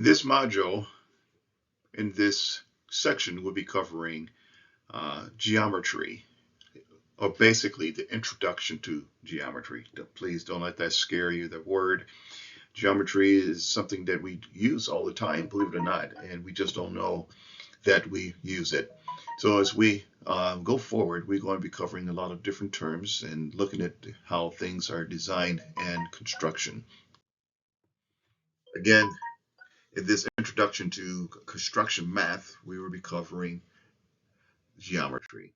In this module, in this section, we'll be covering geometry, or basically the introduction to geometry. Please don't let that scare you. The word geometry is something that we use all the time, believe it or not, and we just don't know that we use it. So as we go forward, we're going to be covering a lot of different terms and looking at how things are designed and construction. Again, in this introduction to construction math, we will be covering geometry.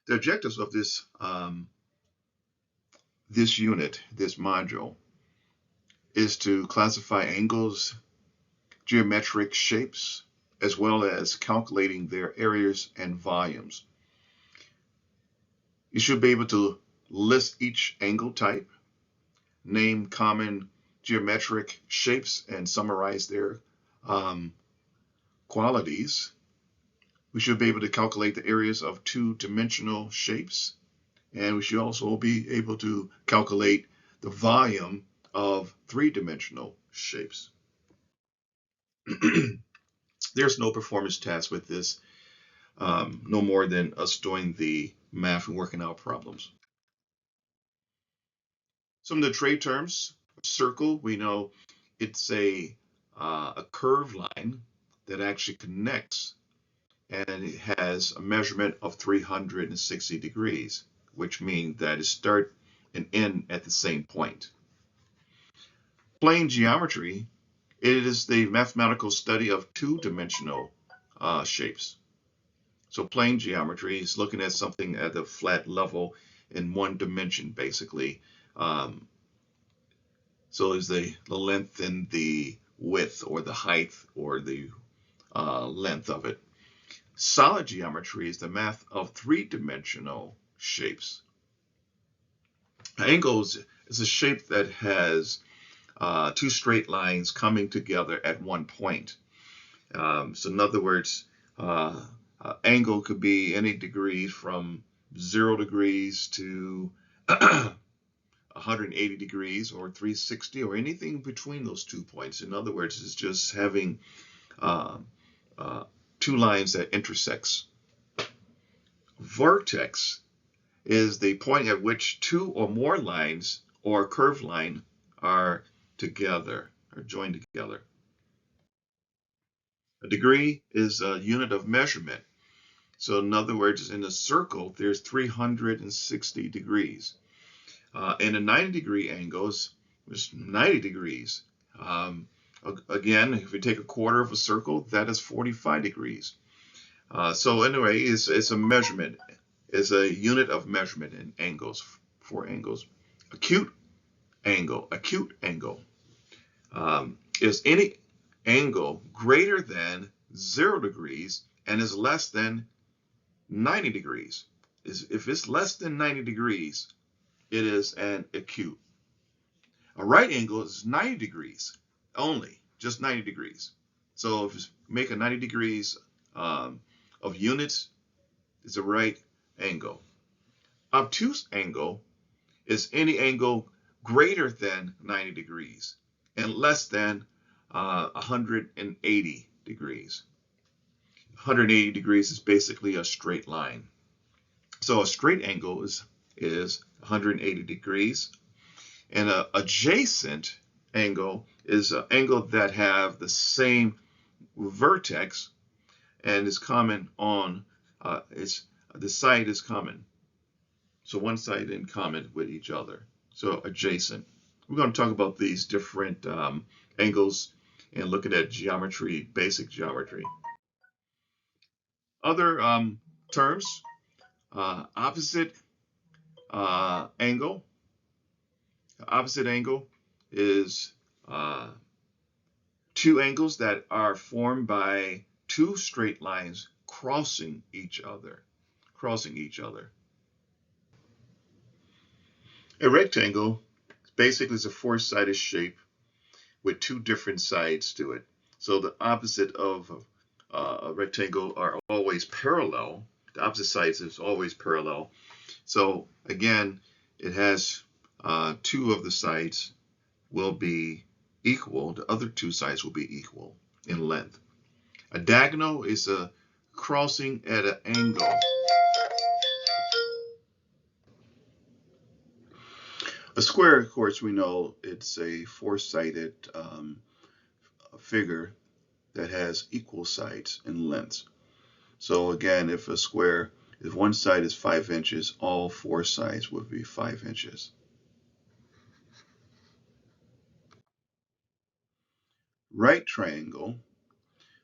The objectives of this unit, this module, is to classify angles, geometric shapes, as well as calculating their areas and volumes. You should be able to list each angle type, name common geometric shapes, and summarize their qualities. We should be able to calculate the areas of two-dimensional shapes, and we should also be able to calculate the volume of three-dimensional shapes. There's no performance test with this, no more than us doing the math and working out problems. Some of the trade terms: circle, we know it's a curved line that actually connects, and it has a measurement of 360 degrees, which means that it starts and ends at the same point. Plane geometry, it is the mathematical study of two-dimensional shapes. So plane geometry is looking at something at a flat level in one dimension, basically. So is the length and the width, or the height, or the length of it. Solid geometry is the math of three-dimensional shapes. Angles is a shape that has two straight lines coming together at one point. So in other words, angle could be any degree from 0 degrees to 180 degrees, or 360, or anything between those 2 points. In other words, it's just having two lines that intersects. Vertex is the point at which two or more lines or a curved line are together, or joined together. A degree is a unit of measurement. So in other words, in a circle, there's 360 degrees. In a 90-degree angles, there's 90 degrees. Again, if we take a quarter of a circle, that is 45 degrees. So anyway, it's a measurement. It's a unit of measurement in angles, for angles. Acute angle is any angle greater than 0 degrees and is less than 90 degrees. If it's less than 90 degrees, it is an acute. A right angle is 90 degrees only, just 90 degrees. So if you make a 90 degrees of units, it's a right angle. Obtuse angle is any angle greater than 90 degrees and less than 180 degrees. 180 degrees is basically a straight line. So a straight angle is 180 degrees, and an adjacent angle is an angle that have the same vertex and is common on the side is common. So one side in common with each other. So adjacent. We're going to talk about these different angles and looking at geometry, basic geometry. Other terms: opposite angle. Opposite angle is two angles that are formed by two straight lines crossing each other. A rectangle basically is a four-sided shape with two different sides to it. So the opposite of a rectangle are always parallel. The opposite sides is always parallel. So again, it has two of the sides will be equal, the other two sides will be equal in length. A diagonal is a crossing at an angle. A square, of course, we know it's a four-sided figure that has equal sides and lengths. So again, if a square, if one side is 5 inches, all four sides would be 5 inches. Right triangle,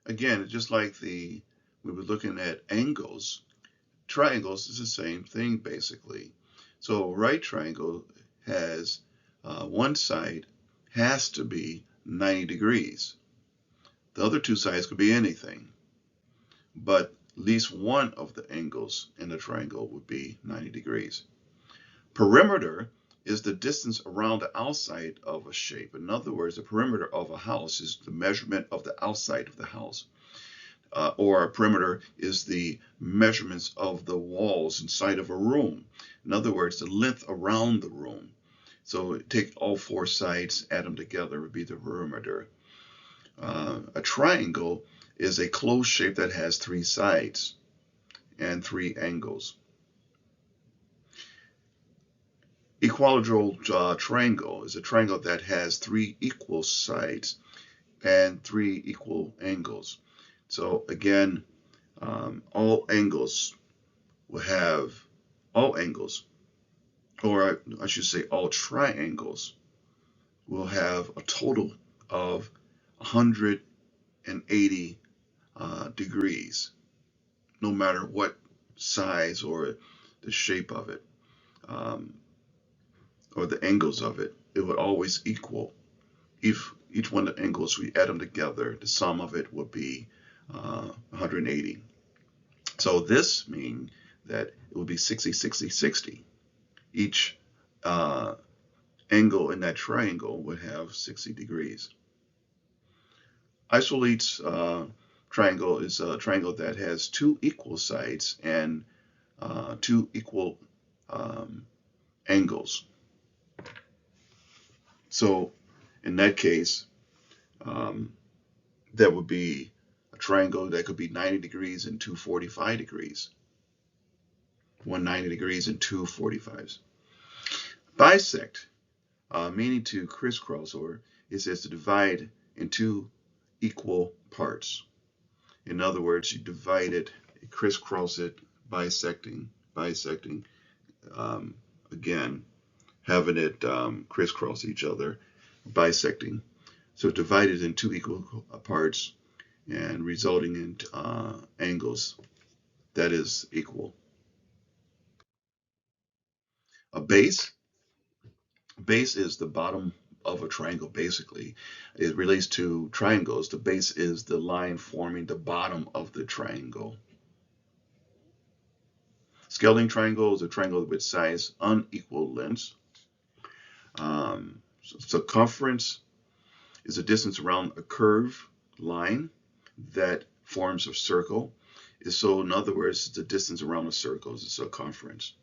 again, just like we were looking at angles, triangles is the same thing basically. So a right triangle has one side has to be 90 degrees. The other two sides could be anything, but at least one of the angles in the triangle would be 90 degrees. Perimeter is the distance around the outside of a shape. In other words, the perimeter of a house is the measurement of the outside of the house. Or a perimeter is the measurements of the walls inside of a room. In other words, the length around the room. So take all four sides, add them together, would be the perimeter. A triangle is a closed shape that has three sides and 3 angles. Equilateral triangle is a triangle that has 3 equal sides and 3 equal angles. So again, all angles, or I should say all triangles, will have a total of 180 degrees, no matter what size or the shape of it, or the angles of it. It would always equal. If each one of the angles, we add them together, the sum of it would be 180. So this means that it would be 60, 60, 60. Each angle in that triangle would have 60 degrees. Isosceles triangle is a triangle that has 2 equal sides and 2 equal angles. So in that case, that would be a triangle that could be 90 degrees and 2 45 degrees. 190 degrees and 2 45s. Bisect, meaning to crisscross, or it says to divide into equal parts. In other words, you divide it, you crisscross it, bisecting, again, having it crisscross each other, bisecting. So divide it in 2 equal parts and resulting in angles that is equal. A base is the bottom of a triangle, basically. It relates to triangles. The base is the line forming the bottom of the triangle. Scaling triangle is a triangle with sides unequal lengths. Circumference is a distance around a curved line that forms a circle. So in other words, the distance around a circle is a circumference.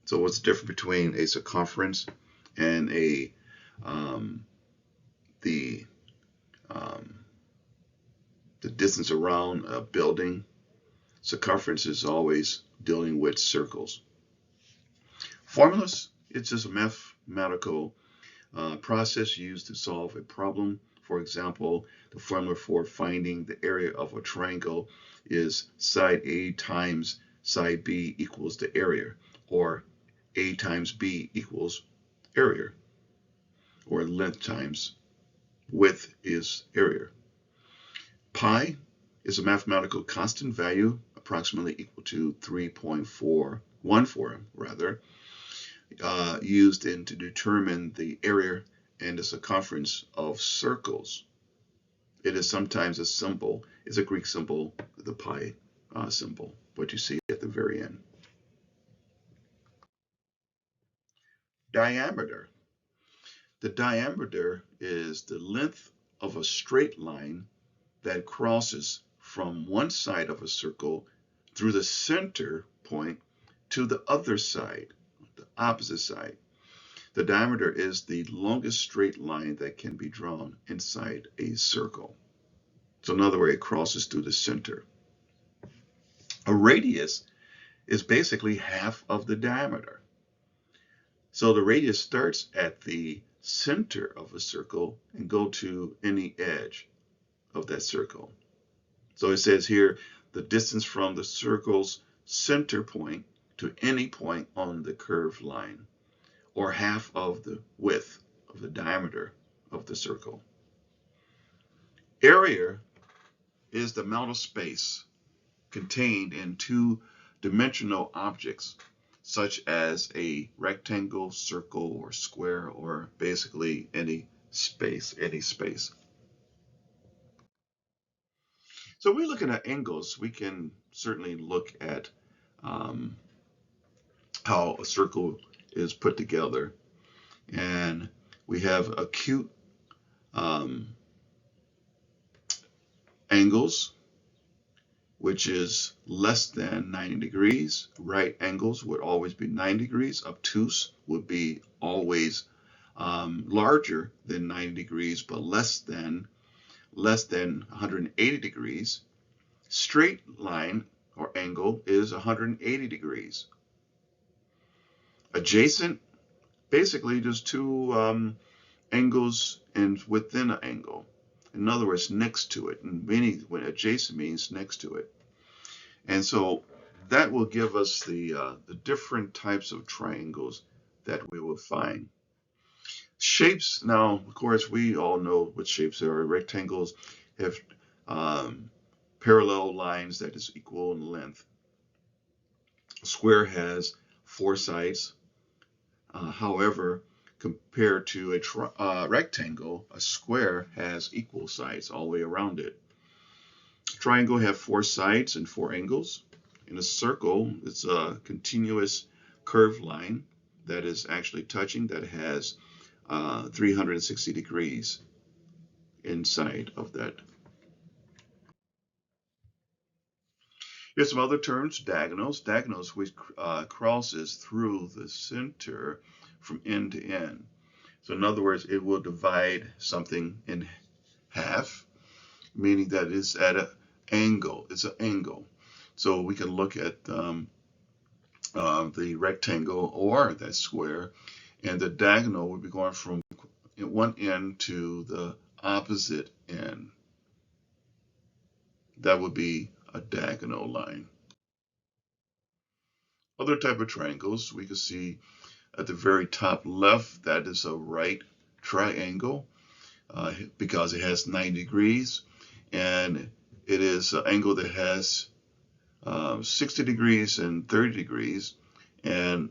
So what's the difference between a circumference and the distance around a building? Circumference is always dealing with circles. Formulas, it's just a mathematical process used to solve a problem. For example, the formula for finding the area of a triangle is side A times side B equals the area, or A times B equals area, or length times width is area. Pi is a mathematical constant value approximately equal to 3.414 rather, used to determine the area and the circumference of circles. It is sometimes a symbol, it's a Greek symbol, the pi symbol, what you see at the very end. Diameter. The diameter is the length of a straight line that crosses from one side of a circle through the center point to the other side, the opposite side. The diameter is the longest straight line that can be drawn inside a circle. So in other words, it crosses through the center. A radius is basically half of the diameter. So the radius starts at the center of a circle and go to any edge of that circle. So it says here the distance from the circle's center point to any point on the curved line, or half of the width of the diameter of the circle. Area is the amount of space contained in two-dimensional objects, such as a rectangle, circle, or square, or basically any space. So we're looking at angles. We can certainly look at how a circle is put together. And we have acute angles, which is less than 90 degrees. Right angles would always be 90 degrees. Obtuse would be always larger than 90 degrees, but less than 180 degrees. Straight line or angle is 180 degrees. Adjacent, basically just two angles and within an angle. In other words, next to it. And when adjacent means next to it. And so that will give us the different types of triangles that we will find. Shapes, now, of course, we all know what shapes are. Rectangles have parallel lines that is equal in length. A square has four sides. However, compared to a rectangle, a square has equal sides all the way around it. A triangle has four sides and four angles. In a circle, it's a continuous curved line that is actually touching, that has 360 degrees inside of that. Here's some other terms. Diagonals. Diagonals, which crosses through the center from end to end. So in other words, it will divide something in half, meaning that it's at an angle. It's an angle. So we can look at the rectangle or that square, and the diagonal would be going from one end to the opposite end. That would be a diagonal line. Other type of triangles we can see at the very top left, that is a right triangle because it has 90 degrees, and it is an angle that has 60 degrees and 30 degrees, and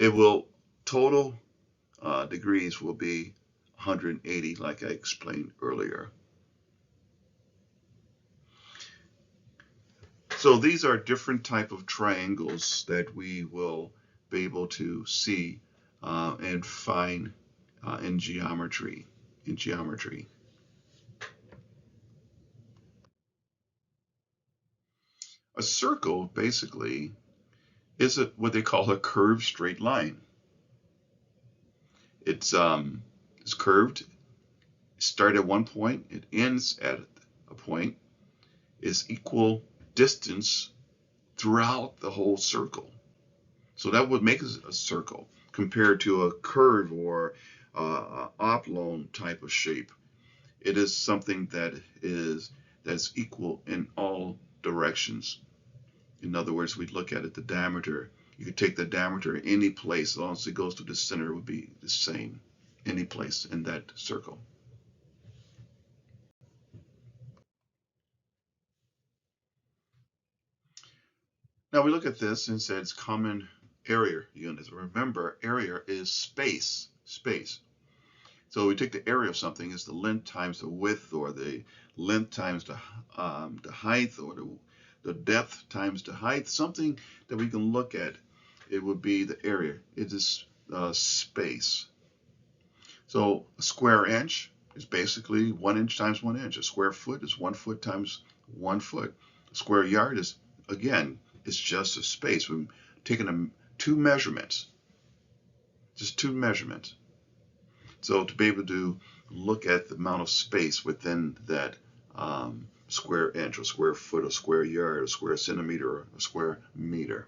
it will total degrees will be 180, like I explained earlier. So these are different type of triangles that we will be able to see and find in geometry. A circle basically is what they call a curved straight line. It's curved. It starts at one point. It ends at a point. It's equal distance throughout the whole circle. So that would make it a circle compared to a curve or oblong type of shape. It is something that's equal in all directions. In other words, we look at it, the diameter. You could take the diameter any place, as long as it goes to the center, it would be the same any place in that circle. Now we look at this and says common area units. Remember, area is space. So we take the area of something is the length times the width, or the length times the height, or the depth times the height. Something that we can look at. It would be the area. It is space. So a square inch is basically 1 inch times 1 inch. A square foot is 1 foot times 1 foot. A square yard is, again, it's just a space. We're taking two measurements. just two measurements. So to be able to look at the amount of space within that square inch or square foot or square yard or square centimeter or square meter.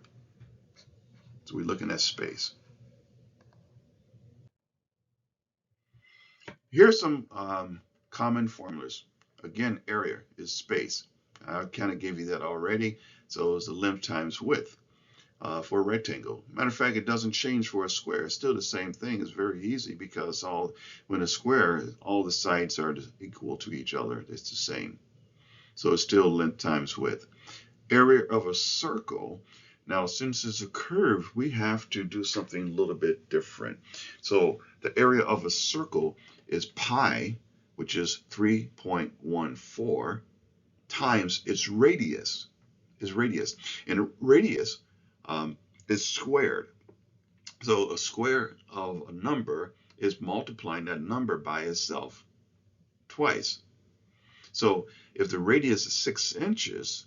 So we're looking at space. Here's some common formulas. Again, area is space. I kind of gave you that already. So it's the length times width for a rectangle. Matter of fact, it doesn't change for a square. It's still the same thing. It's very easy because when a square, all the sides are equal to each other. It's the same. So it's still length times width. Area of a circle. Now, since it's a curve, we have to do something a little bit different. So the area of a circle is pi, which is 3.14, times its radius. And radius is squared. So a square of a number is multiplying that number by itself twice. So if the radius is 6 inches,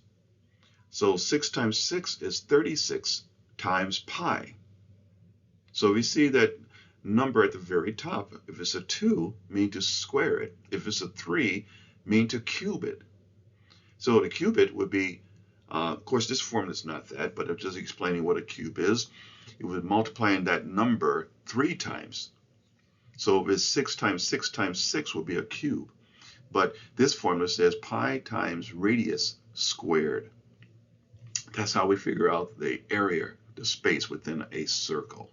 so 6 times 6 is 36 times pi. So we see that number at the very top. If it's a 2, mean to square it. If it's a 3, mean to cube it. So the cube it would be, of course, this formula is not that, but I'm just explaining what a cube is. It would multiply that number 3 times. So if it's 6 times 6 times 6 would be a cube. But this formula says pi times radius squared. That's how we figure out the area, the space within a circle.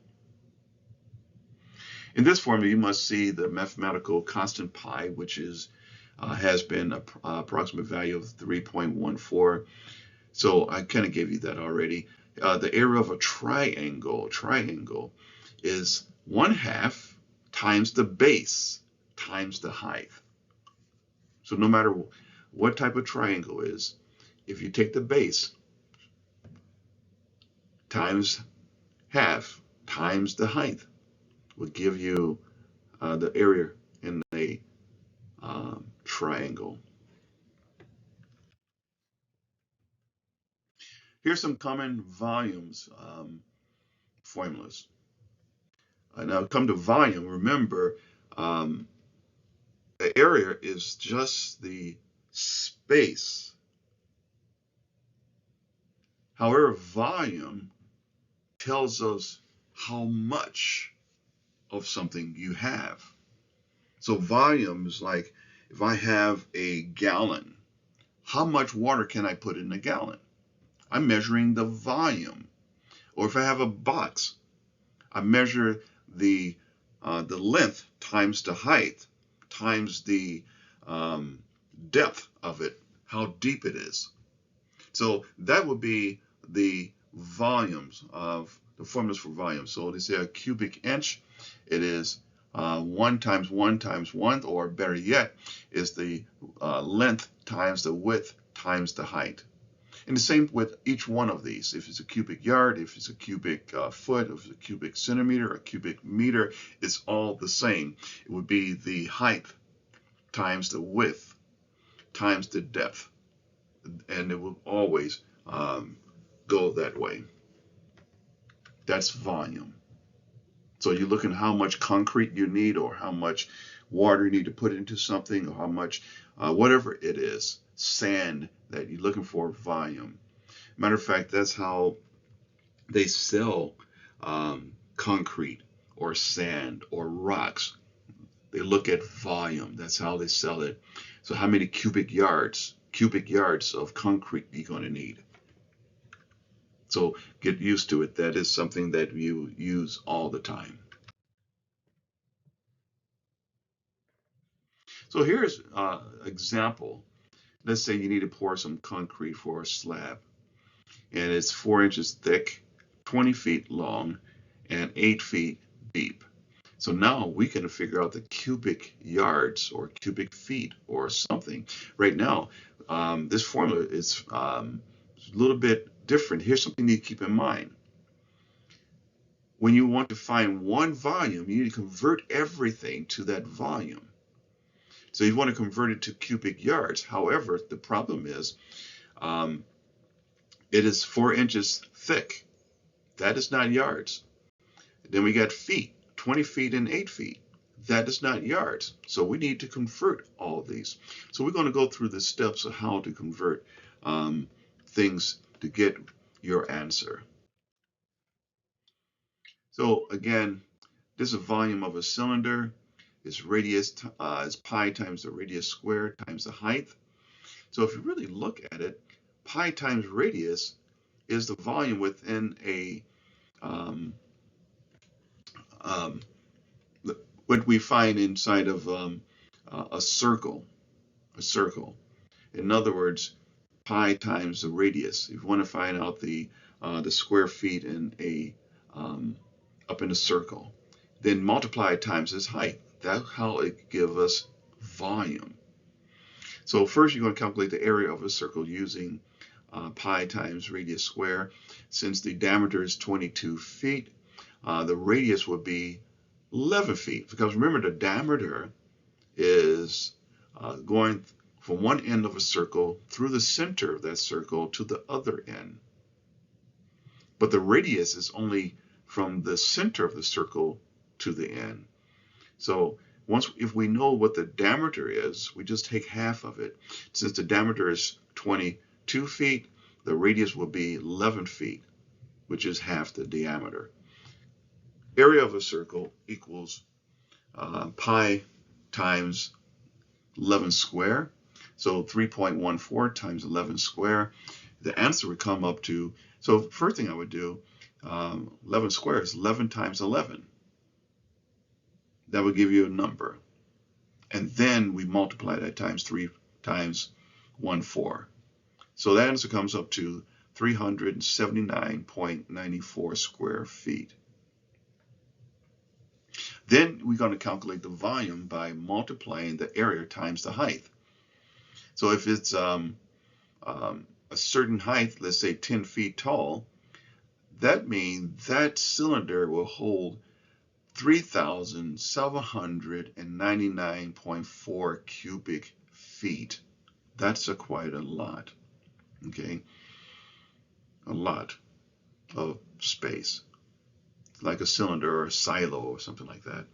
In this formula, you must see the mathematical constant pi, which has been an approximate value of 3.14. So I kind of gave you that already. The area of a triangle is 1/2 times the base times the height. So no matter what type of triangle is, if you take the base times half times the height, will give you the area in a triangle. Here's some common volumes formulas. Now come to volume, remember the area is just the space. However, volume tells us how much of something you have. So volume is like, if I have a gallon, how much water can I put in a gallon? I'm measuring the volume. Or if I have a box, I measure the length times the height times the depth of it, how deep it is. So that would be the volumes of the formulas for volume. So they say a cubic inch, it is 1 times 1 times 1, or better yet, is the length times the width times the height. And the same with each one of these. If it's a cubic yard, if it's a cubic foot, if it's a cubic centimeter, a cubic meter, it's all the same. It would be the height times the width times the depth. And it will always go that way. That's volume. So you're looking at how much concrete you need, or how much water you need to put into something, or how much, whatever it is, sand that you're looking for, volume. Matter of fact, that's how they sell concrete or sand or rocks. They look at volume. That's how they sell it. So how many cubic yards of concrete you're going to need. So get used to it. That is something that you use all the time. So here's an example. Let's say you need to pour some concrete for a slab, and it's 4 inches thick, 20 feet long, and 8 feet deep. So now we can figure out the cubic yards or cubic feet or something. Right now, this formula is a little bit different. Here's something you need to keep in mind. When you want to find one volume, you need to convert everything to that volume. So you want to convert it to cubic yards. However, the problem is it is 4 inches thick. That is not yards. Then we got feet, 20 feet and 8 feet. That is not yards. So we need to convert all of these. So we're going to go through the steps of how to convert things to get your answer. So again, this is a volume of a cylinder. Its radius is pi times the radius squared times the height. So if you really look at it, pi times radius is the volume within what we find inside of a circle. A circle. In other words, pi times the radius. If you want to find out the square feet in up in a circle, then multiply it times its height. That's how it gives us volume. So first you're going to calculate the area of a circle using pi times radius square. Since the diameter is 22 feet, the radius would be 11 feet. Because remember, the diameter is going from one end of a circle through the center of that circle to the other end. But the radius is only from the center of the circle to the end. So if we know what the diameter is, we just take half of it. Since the diameter is 22 feet, the radius will be 11 feet, which is half the diameter. Area of a circle equals pi times 11 square. So 3.14 times 11 square. The answer would come up to, so first thing I would do, 11 square is 11 times 11. That would give you a number. And then we multiply that times 3 times 14. So that answer comes up to 379.94 square feet. Then we're going to calculate the volume by multiplying the area times the height. So if it's a certain height, let's say 10 feet tall, that means that cylinder will hold 3,799.4 cubic feet. That's quite a lot, okay? A lot of space, like a cylinder or a silo or something like that.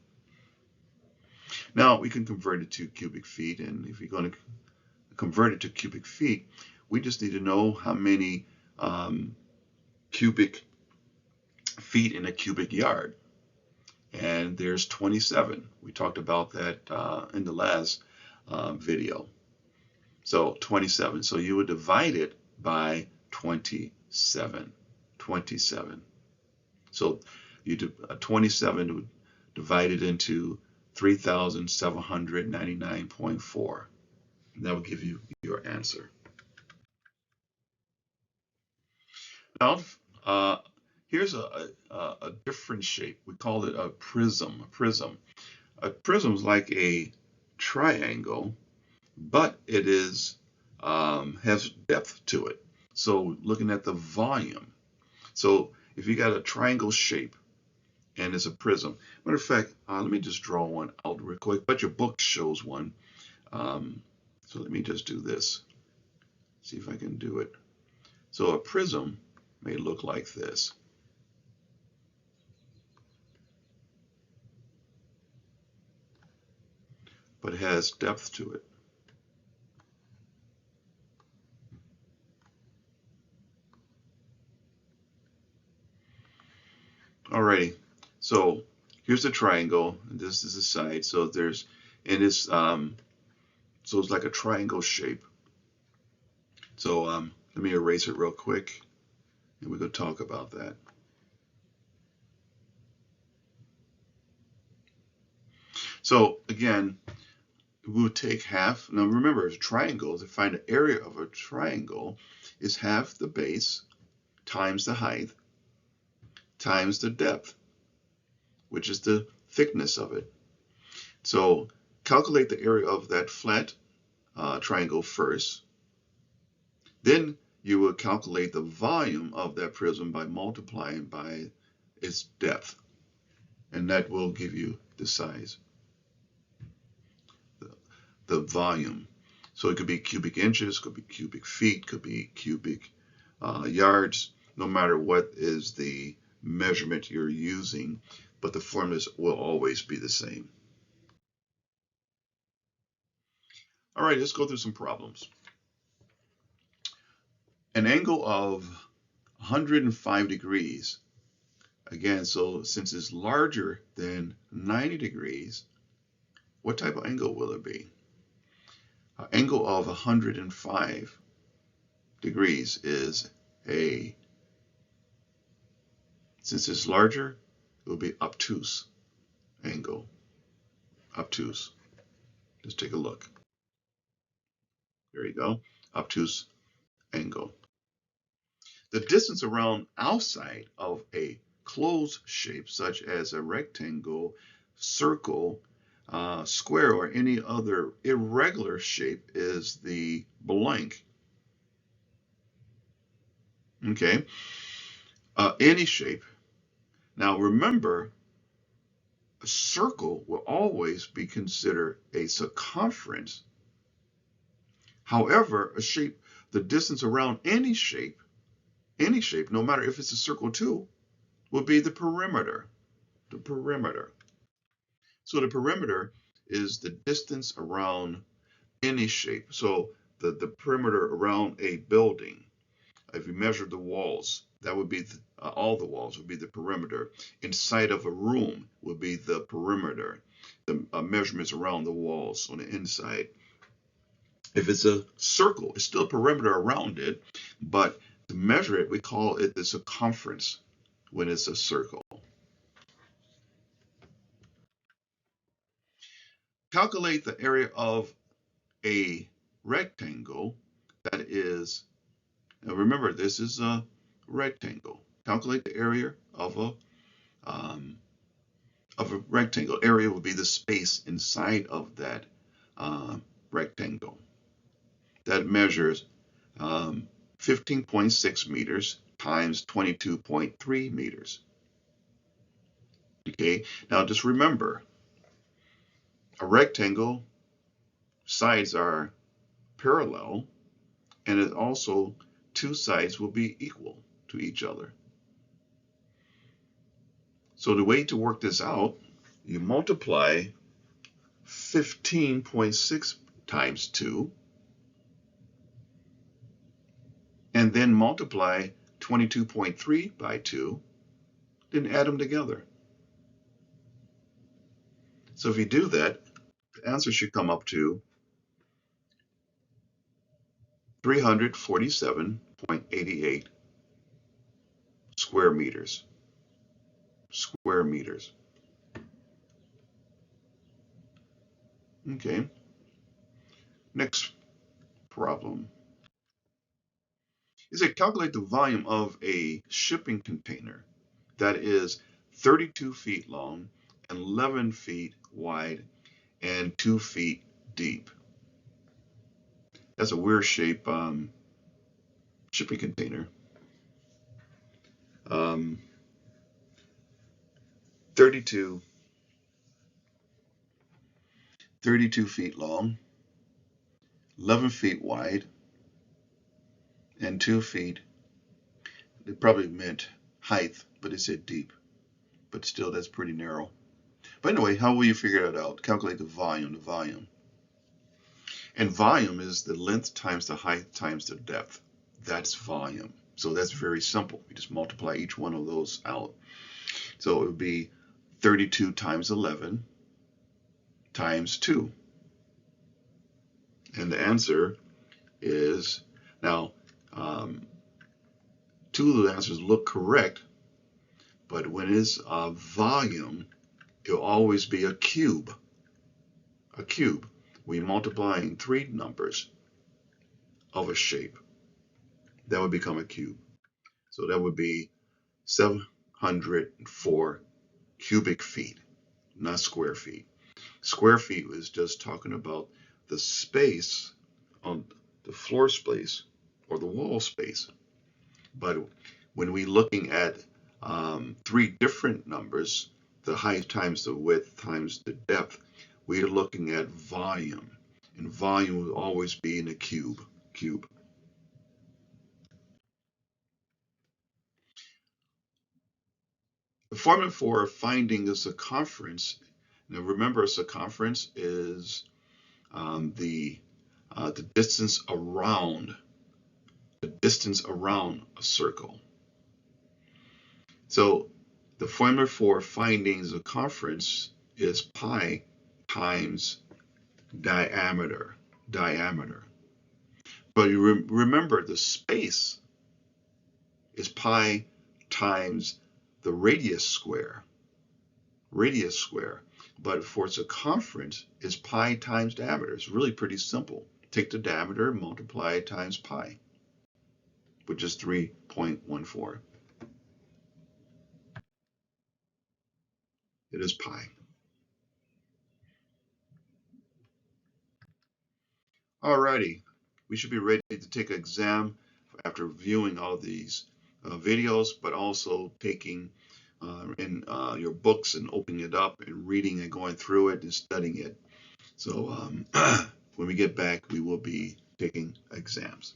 Now we can convert it to cubic feet, and if you're going to convert it to cubic feet, we just need to know how many cubic feet in a cubic yard. And there's 27. We talked about that in the last video. So 27. So you would divide it by 27. 27. So you do 27 would divide it into 3,799.4. That will give you your answer. Now, here's a different shape. We call it a prism. A prism is like a triangle, but it is has depth to it. So looking at the volume. So if you got a triangle shape and it's a prism. Matter of fact, let me just draw one out real quick. But your book shows one. So let me just do this. See if I can do it. So a prism may look like this. But it has depth to it. Alrighty, so here's the triangle, and this is the side. So there's, and it's so it's like a triangle shape. So let me erase it real quick, and we're going to talk about that. So again, we'll take half. Now remember, it's a triangle. To find the area of a triangle is half the base times the height times the depth, which is the thickness of it. So calculate the area of that flat triangle first. Then you will calculate the volume of that prism by multiplying by its depth. And that will give you the size, the volume. So it could be cubic inches, could be cubic feet, could be cubic yards. No matter what is the measurement you're using, but the formulas will always be the same. All right, let's go through some problems. An angle of 105 degrees. Again, so since it's larger than 90 degrees, what type of angle will it be? An angle of 105 degrees is since it's larger, it will be obtuse angle. Obtuse. Let's take a look. There you go. Obtuse angle. The distance around outside of a closed shape, such as a rectangle, circle, square, or any other irregular shape, is the blank. Okay, any shape. Now remember, a circle will always be considered a circumference. However, a shape, the distance around any shape, no matter if it's a circle too, will be the perimeter. The perimeter. So the perimeter is the distance around any shape. So the perimeter around a building, if you measure the walls, that would be all the walls would be the perimeter. Inside of a room would be the perimeter. The measurements around the walls on the inside. If it's a circle, it's still a perimeter around it, but to measure it, we call it the circumference when it's a circle. Calculate the area of a rectangle that is, now remember, this is a rectangle. Calculate the area of a rectangle. Area would be the space inside of that rectangle. That measures 15.6 meters times 22.3 meters. Okay, now just remember, a rectangle sides are parallel, and it also two sides will be equal to each other. So the way to work this out, you multiply 15.6 times 2, and then multiply 22.3 by 2, then add them together. So if you do that, the answer should come up to 347.88 square meters. Square meters. Okay. Next problem. Is it calculate the volume of a shipping container that is 32 feet long, 11 feet wide, and 2 feet deep. That's a weird shape shipping container. 32 feet long, 11 feet wide, and 2 feet. It probably meant height, but it said deep. But still, that's pretty narrow. But anyway, how will you figure that out? Calculate the volume. And volume is the length times the height times the depth. That's volume. So that's very simple. You just multiply each one of those out. So it would be 32 times 11 times 2. And the answer is, now, two of the answers look correct, but when it's a volume, it'll always be a cube. A cube. We're multiplying three numbers of a shape. That would become a cube. So that would be 704 cubic feet, not square feet. Square feet is just talking about the space on the floor space or the wall space. But when we're looking at three different numbers, the height times the width times the depth, we're looking at volume. And volume will always be in a cube. formula for finding the circumference, now remember circumference is the distance around a circle. So the formula for finding the circumference is pi times diameter. But you remember the space is pi times the radius square. But for circumference is pi times diameter. It's really pretty simple. Take the diameter, multiply it times pi, which is 3.14. It is pi. Alrighty, we should be ready to take an exam after viewing all these videos, but also taking in your books and opening it up and reading and going through it and studying it. So when we get back, we will be taking exams.